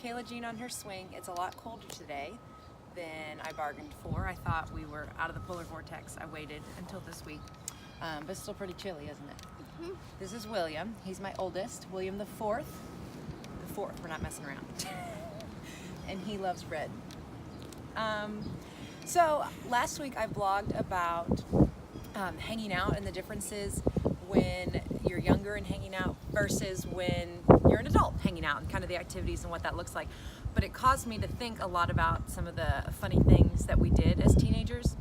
Kayla Jean on her swing. It's a lot colder today than I bargained for. I thought we were out of the polar vortex. I waited until this week, but it's still pretty chilly, isn't it? Mm-hmm. This is William. He's my oldest, William the fourth. The fourth, we're not messing around. And he loves red. So last week I blogged about hanging out and the differences when you're younger and hanging out versus when you're an adult hanging out, and kind of the activities and what that looks like. But it caused me to think a lot about some of the funny things that we did as teenagers.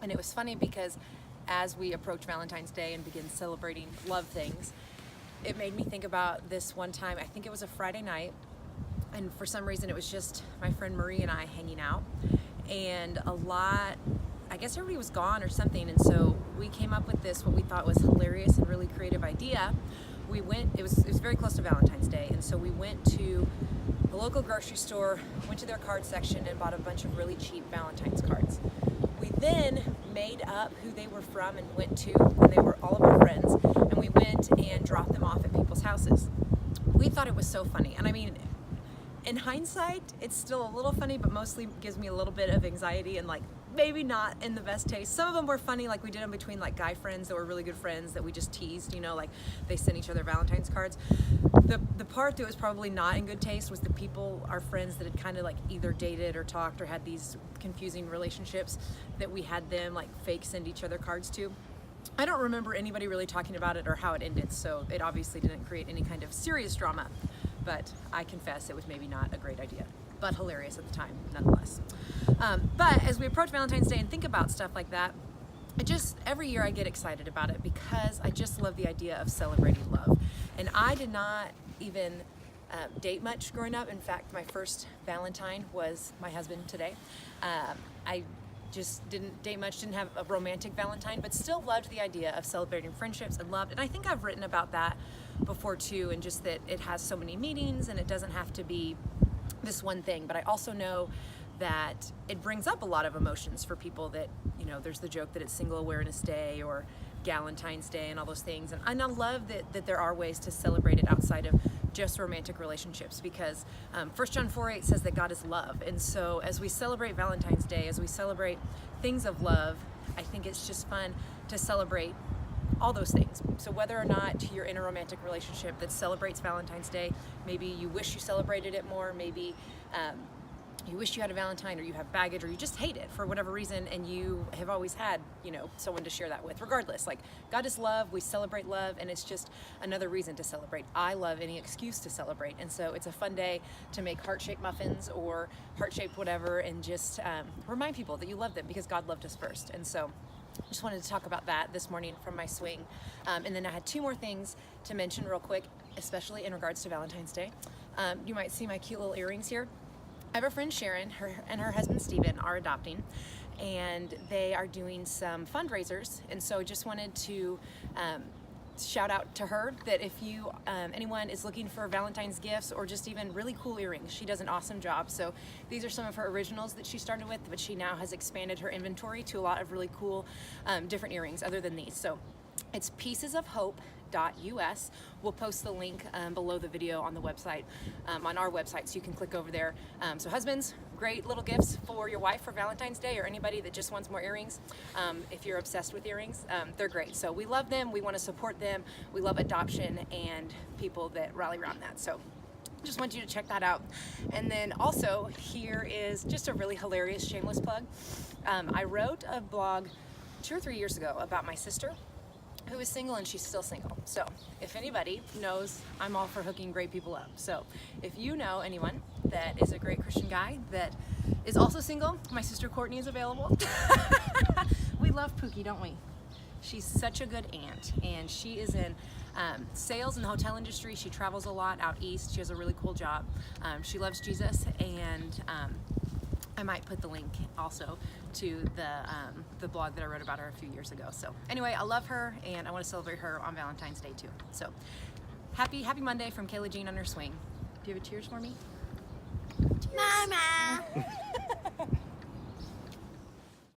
And it was funny because as we approach Valentine's Day and begin celebrating love things, it made me think about this one time. I think it was a Friday night, and for some reason it was just my friend Marie and I hanging out, and I guess everybody was gone or something, and so we came up with this, what we thought was hilarious and really creative idea. It was very close to Valentine's Day, and so we went to the local grocery store, went to their card section and bought a bunch of really cheap Valentine's cards. We then made up who they were from and went to, and they were all of our friends, and we went and dropped them off at people's houses. We thought it was so funny, and I mean, in hindsight, it's still a little funny, but mostly gives me a little bit of anxiety and maybe not in the best taste. Some of them were funny, like we did them between guy friends that were really good friends that we just teased, they sent each other Valentine's cards. The part that was probably not in good taste was the people, our friends that had kind of either dated or talked or had these confusing relationships that we had them fake send each other cards to. I don't remember anybody really talking about it or how it ended, so it obviously didn't create any kind of serious drama. But I confess it was maybe not a great idea, but hilarious at the time, nonetheless. But as we approach Valentine's Day and think about stuff like that, every year I get excited about it because I just love the idea of celebrating love. And I did not even date much growing up. In fact, my first Valentine was my husband today. I just didn't date much, didn't have a romantic Valentine, but still loved the idea of celebrating friendships and love. And I think I've written about that before too, and just that it has so many meanings and it doesn't have to be this one thing. But I also know that it brings up a lot of emotions for people that, there's the joke that it's Single Awareness Day or Galentine's Day and all those things. And I love that there are ways to celebrate it outside of just romantic relationships, because 1 John 4:8 says that God is love. And so as we celebrate Valentine's Day, as we celebrate things of love, I think it's just fun to celebrate all those things. So whether or not you're in a romantic relationship that celebrates Valentine's Day, maybe you wish you celebrated it more, maybe you wish you had a Valentine, or you have baggage, or you just hate it for whatever reason, and you have always had, someone to share that with. Regardless, God is love, we celebrate love, and it's just another reason to celebrate. I love any excuse to celebrate, and so it's a fun day to make heart-shaped muffins or heart-shaped whatever, and just remind people that you love them because God loved us first. And so just wanted to talk about that this morning from my swing. And then I had two more things to mention real quick, especially in regards to Valentine's Day. You might see my cute little earrings here. I have a friend, Sharon, and her husband, Steven, are adopting, and they are doing some fundraisers. And so I just wanted to shout out to her that if anyone is looking for Valentine's gifts or just even really cool earrings, she does an awesome job. So these are some of her originals that she started with, but she now has expanded her inventory to a lot of really cool different earrings other than these. So it's piecesofhope.us. We'll post the link below the video on the website, on our website, so you can click over there. So husbands, great little gifts for your wife for Valentine's Day, or anybody that just wants more earrings. If you're obsessed with earrings, they're great. So we love them, we want to support them, we love adoption and people that rally around that. So just want you to check that out. And then also, here is just a really hilarious shameless plug. I wrote a blog 2 or 3 years ago about my sister, who is single, and she's still single. So if anybody knows, I'm all for hooking great people up. So if you know anyone that is a great Christian guy that is also single, my sister Courtney is available. We love Pookie, don't we? She's such a good aunt, and she is in sales in the hotel industry. She travels a lot out east. She has a really cool job. She loves Jesus, and I might put the link also to the blog that I wrote about her a few years ago. So anyway, I love her, and I want to celebrate her on Valentine's Day too. So happy Monday from Kayla Jean on her swing. Do you have a cheers for me? Mama!